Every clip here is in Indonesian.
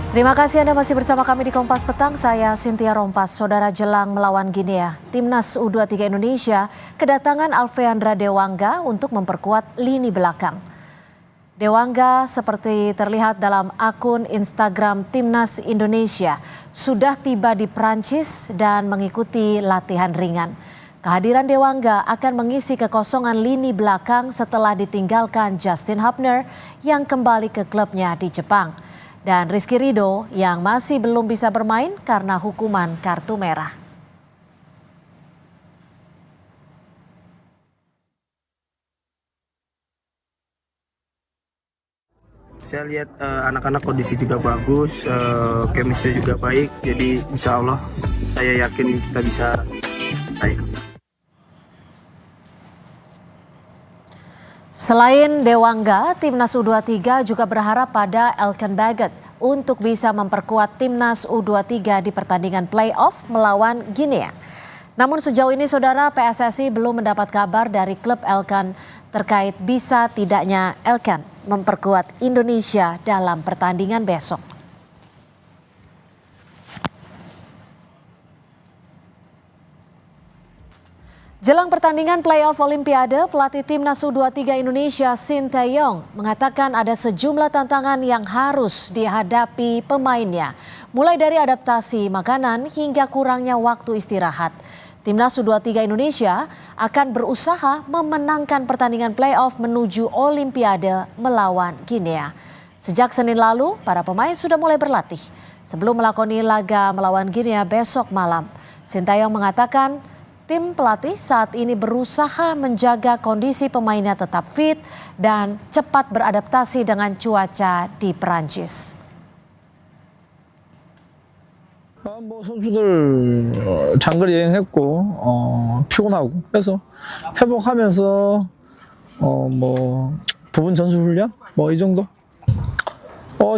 Terima kasih Anda masih bersama kami di Kompas Petang. Saya Cynthia Rompas. Saudara, jelang melawan Guinea, Timnas U23 Indonesia kedatangan Alfeandra Dewangga untuk memperkuat lini belakang. Dewangga seperti terlihat dalam akun Instagram Timnas Indonesia sudah tiba di Prancis dan mengikuti latihan ringan. Kehadiran Dewangga akan mengisi kekosongan lini belakang setelah ditinggalkan Justin Hubner yang kembali ke klubnya di Jepang. Dan Rizky Ridho yang masih belum bisa bermain karena hukuman kartu merah. Saya lihat anak-anak kondisi juga bagus, chemistry juga baik, jadi insya Allah saya yakin kita bisa baik. Selain Dewangga, Timnas U23 juga berharap pada Elkan Baggett untuk bisa memperkuat Timnas U23 di pertandingan play-off melawan Guinea. Namun sejauh ini saudara, PSSI belum mendapat kabar dari klub Elkan terkait bisa tidaknya Elkan memperkuat Indonesia dalam pertandingan besok. Jelang pertandingan play-off Olimpiade, pelatih Timnas U23 Indonesia Shin Tae-yong mengatakan ada sejumlah tantangan yang harus dihadapi pemainnya, mulai dari adaptasi makanan hingga kurangnya waktu istirahat. Timnas U23 Indonesia akan berusaha memenangkan pertandingan play-off menuju Olimpiade melawan Guinea. Sejak Senin lalu, para pemain sudah mulai berlatih sebelum melakoni laga melawan Guinea besok malam. Shin Tae-yong mengatakan tim pelatih saat ini berusaha menjaga kondisi pemainnya tetap fit dan cepat beradaptasi dengan cuaca di Perancis. 선수들 장거리 여행했고 피곤하고 그래서 회복하면서 부분 전술 훈련 이 정도.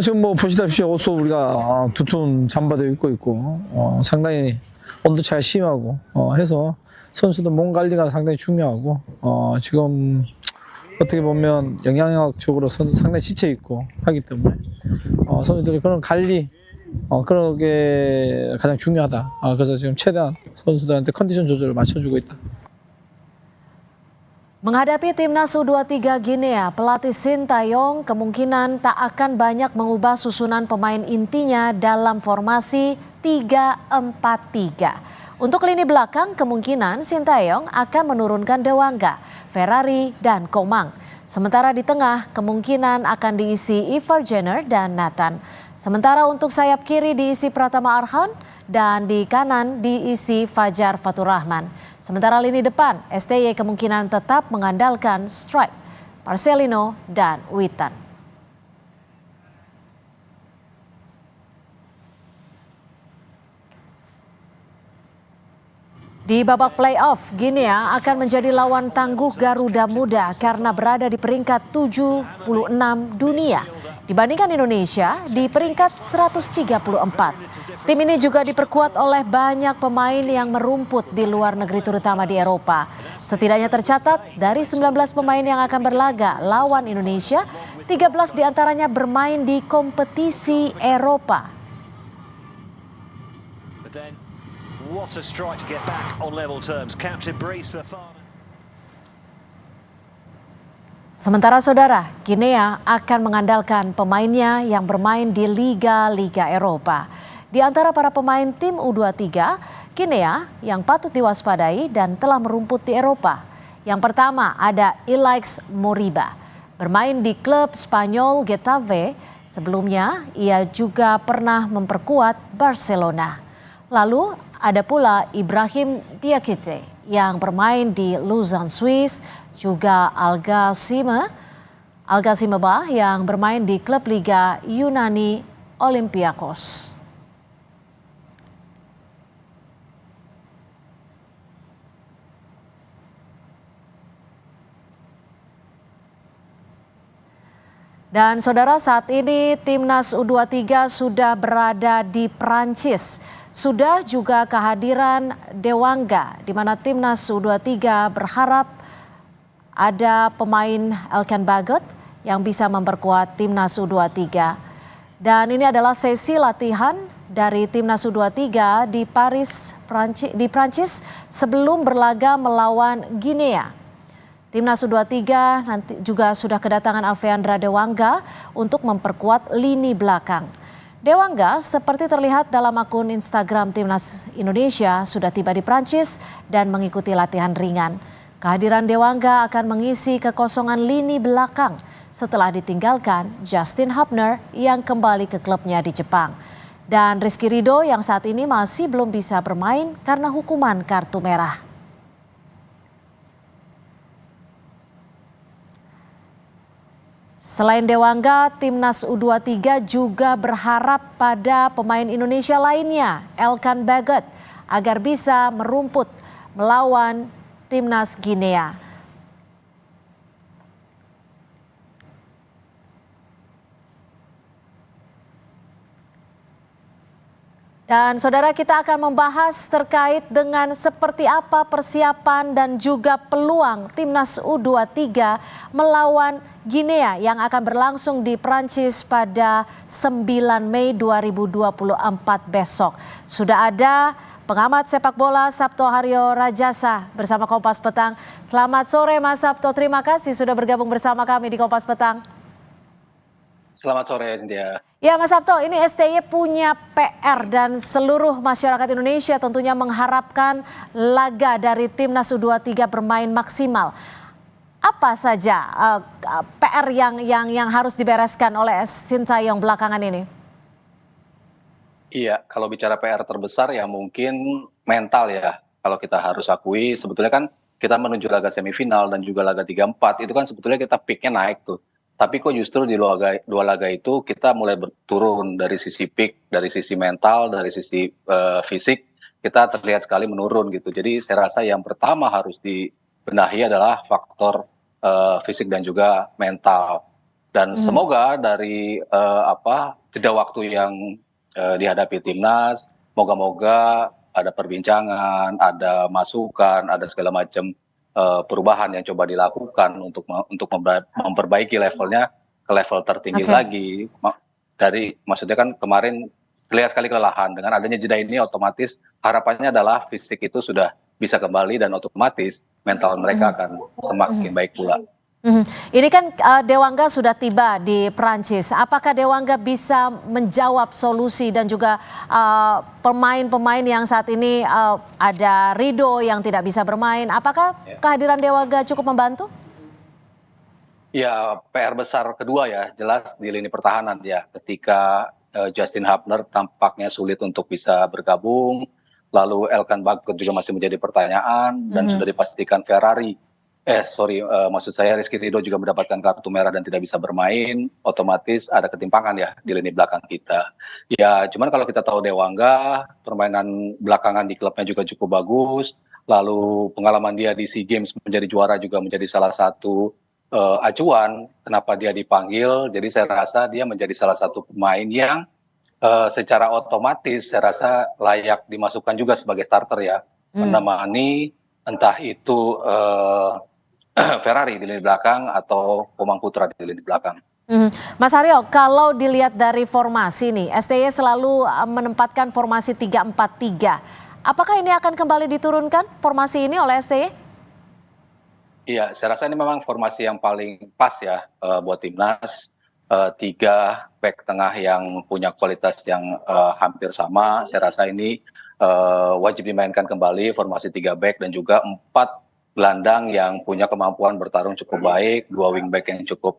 지금 보시다시피 옷도 우리가 두툼 잠바도 입고 있고 상당히 온도 차가 심하고 해서 선수들 몸 관리가 상당히 중요하고 지금 어떻게 보면 영양학적으로 상당히 지쳐 있고 하기 때문에 선수들이 그런 관리 그런 게 가장 중요하다. 그래서 지금 최대한 선수들한테 컨디션 조절을 맞춰주고 있다. Menghadapi Timnas U23 Guinea, pelatih Shin Tae-yong kemungkinan tak akan banyak mengubah susunan pemain intinya dalam formasi 3-4-3. Untuk lini belakang, kemungkinan Shin Tae-yong akan menurunkan Dewangga, Ferrari, dan Komang. Sementara di tengah, kemungkinan akan diisi Ivar Jenner dan Nathan. Sementara untuk sayap kiri diisi Pratama Arhan dan di kanan diisi Fajar Faturrahman. Sementara lini depan, STY kemungkinan tetap mengandalkan Stripe, Marcelino, dan Witan. Di babak play-off, Guinea akan menjadi lawan tangguh Garuda Muda karena berada di peringkat 76 dunia dibandingkan Indonesia di peringkat 134. Tim ini juga diperkuat oleh banyak pemain yang merumput di luar negeri terutama di Eropa. Setidaknya tercatat dari 19 pemain yang akan berlaga lawan Indonesia, 13 diantaranya bermain di kompetisi Eropa. What a strike to get back on level terms. Captain Brice Fofana. Sementara saudara, Guinea akan mengandalkan pemainnya yang bermain di liga-liga Eropa. Di antara para pemain tim U23, Guinea yang patut diwaspadai dan telah merumput di Eropa. Yang pertama ada Ilaix Moriba, bermain di klub Spanyol Getafe. Sebelumnya ia juga pernah memperkuat Barcelona. Lalu ada pula Ibrahim Diakite yang bermain di Lausanne, Swiss, juga Algasimeba yang bermain di klub Liga Yunani Olympiakos. Dan saudara, saat ini Timnas U23 sudah berada di Prancis. Sudah juga kehadiran Dewangga, di mana Timnas U23 berharap ada pemain Elkan Baggett yang bisa memperkuat Timnas U23. Dan ini adalah sesi latihan dari Timnas U23 di Paris, Prancis sebelum berlaga melawan Guinea. Timnas U23 nanti juga sudah kedatangan Alfeandra Dewangga untuk memperkuat lini belakang. Dewangga seperti terlihat dalam akun Instagram Timnas Indonesia sudah tiba di Prancis dan mengikuti latihan ringan. Kehadiran Dewangga akan mengisi kekosongan lini belakang setelah ditinggalkan Justin Hubner yang kembali ke klubnya di Jepang. Dan Rizky Ridho yang saat ini masih belum bisa bermain karena hukuman kartu merah. Selain Dewangga, Timnas U23 juga berharap pada pemain Indonesia lainnya, Elkan Bagot, agar bisa merumput melawan Timnas Guinea. Dan saudara, kita akan membahas terkait dengan seperti apa persiapan dan juga peluang Timnas U23 melawan Guinea yang akan berlangsung di Prancis pada 9 Mei 2024 besok. Sudah ada pengamat sepak bola Sabto Haryo Rajasa bersama Kompas Petang. Selamat sore Mas Sabto, terima kasih sudah bergabung bersama kami di Kompas Petang. Selamat sore, Cynthia. Ya Mas Sabto, ini STY punya PR dan seluruh masyarakat Indonesia tentunya mengharapkan laga dari Timnas U23 bermain maksimal. Apa saja PR yang harus dibereskan oleh Sintayong belakangan ini? Iya, kalau bicara PR terbesar ya mungkin mental ya. Kalau kita harus akui, sebetulnya kan kita menuju laga semifinal dan juga laga 3-4, itu kan sebetulnya kita peaknya naik tuh. Tapi kok justru di dua laga itu kita mulai berturun dari sisi peak, dari sisi mental, dari sisi fisik, kita terlihat sekali menurun gitu. Jadi saya rasa yang pertama harus dibenahi adalah faktor fisik dan juga mental. Dan semoga dari jeda waktu yang dihadapi timnas, moga-moga ada perbincangan, ada masukan, ada segala macam perubahan yang coba dilakukan untuk memperbaiki levelnya ke level tertinggi lagi. Maksudnya kan kemarin terlihat sekali kelelahan, dengan adanya jeda ini otomatis harapannya adalah fisik itu sudah bisa kembali dan otomatis mental mereka akan semakin baik pula. Ini kan Dewangga sudah tiba di Prancis. Apakah Dewangga bisa menjawab solusi dan juga pemain-pemain yang saat ini ada Ridho yang tidak bisa bermain? Apakah kehadiran Dewangga cukup membantu? Ya, PR besar kedua ya, jelas di lini pertahanan ya. Ketika Justin Hubner tampaknya sulit untuk bisa bergabung, lalu Elkan Bagot juga masih menjadi pertanyaan dan sudah dipastikan maksud saya Rizky Ridho juga mendapatkan kartu merah dan tidak bisa bermain, otomatis ada ketimpangan ya di lini belakang kita. Ya, cuman kalau kita tahu Dewangga, permainan belakangan di klubnya juga cukup bagus, lalu pengalaman dia di SEA Games menjadi juara juga menjadi salah satu acuan kenapa dia dipanggil. Jadi saya rasa dia menjadi salah satu pemain yang secara otomatis saya rasa layak dimasukkan juga sebagai starter ya, menemani entah itu Ferrari di lini belakang atau Komang Putra di lini belakang. Mas Haryo, kalau dilihat dari formasi nih, STY selalu menempatkan formasi 3-4-3. Apakah ini akan kembali diturunkan formasi ini oleh STY? Iya, saya rasa ini memang formasi yang paling pas ya buat timnas. 3 back tengah yang punya kualitas yang hampir sama. Saya rasa ini wajib dimainkan kembali formasi 3 back dan juga 4 gelandang yang punya kemampuan bertarung cukup baik, 2 wingback yang cukup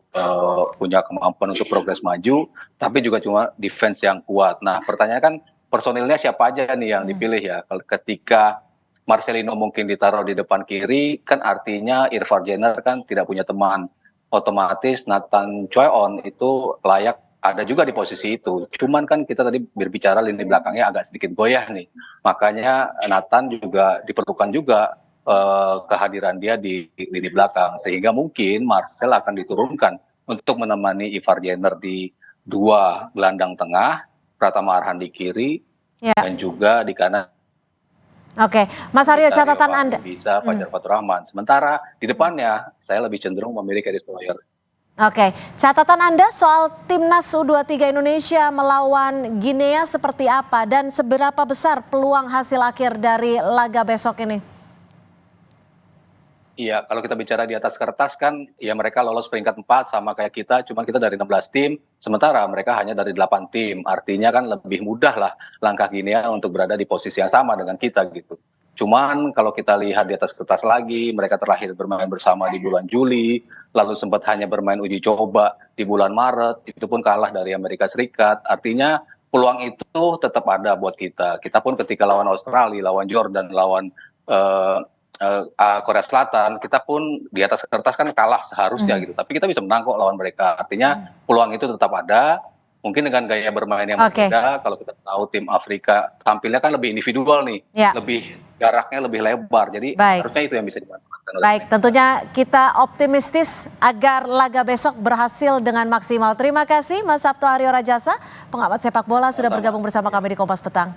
punya kemampuan untuk progres maju, tapi juga cuma defense yang kuat. Nah, pertanyaannya kan personilnya siapa aja nih yang dipilih ya? Ketika Marcelino mungkin ditaruh di depan kiri, kan artinya Irfan Jenner kan tidak punya teman. Otomatis Nathan Choi-on itu layak ada juga di posisi itu. Cuman kan kita tadi berbicara lini belakangnya agak sedikit goyah nih. Makanya Nathan juga diperlukan juga kehadiran dia di lini belakang, sehingga mungkin Marcel akan diturunkan untuk menemani Ivar Jenner di 2 gelandang tengah, Pratama Arhan di kiri dan juga di kanan. Oke, Mas Haryo, catatan Anda Bisa Fajar Fatur Rahman. Sementara di depannya saya lebih cenderung memilih Eris Thohir. Oke, catatan Anda soal timnas U23 Indonesia melawan Guinea seperti apa dan seberapa besar peluang hasil akhir dari laga besok ini? Iya, kalau kita bicara di atas kertas kan, ya mereka lolos peringkat 4 sama kayak kita, cuman kita dari 16 tim, sementara mereka hanya dari 8 tim. Artinya kan lebih mudah lah langkah Guinea untuk berada di posisi yang sama dengan kita gitu. Cuman kalau kita lihat di atas kertas lagi, mereka terakhir bermain bersama di bulan Juli, lalu sempat hanya bermain uji coba di bulan Maret, itu pun kalah dari Amerika Serikat. Artinya peluang itu tetap ada buat kita. Kita pun ketika lawan Australia, lawan Jordan, lawan Korea Selatan, kita pun di atas kertas kan kalah seharusnya gitu. Tapi kita bisa menang kok lawan mereka. Artinya peluang itu tetap ada. Mungkin dengan gaya bermain yang berbeda. Kalau kita tahu tim Afrika tampilnya kan lebih individual nih, lebih jaraknya lebih lebar. Jadi harusnya itu yang bisa dimanfaatkan. Baik, tentunya kita optimistis agar laga besok berhasil dengan maksimal. Terima kasih Mas Sabto Aryo Rajasa, pengamat sepak bola sudah bergabung bersama kami di Kompas Petang.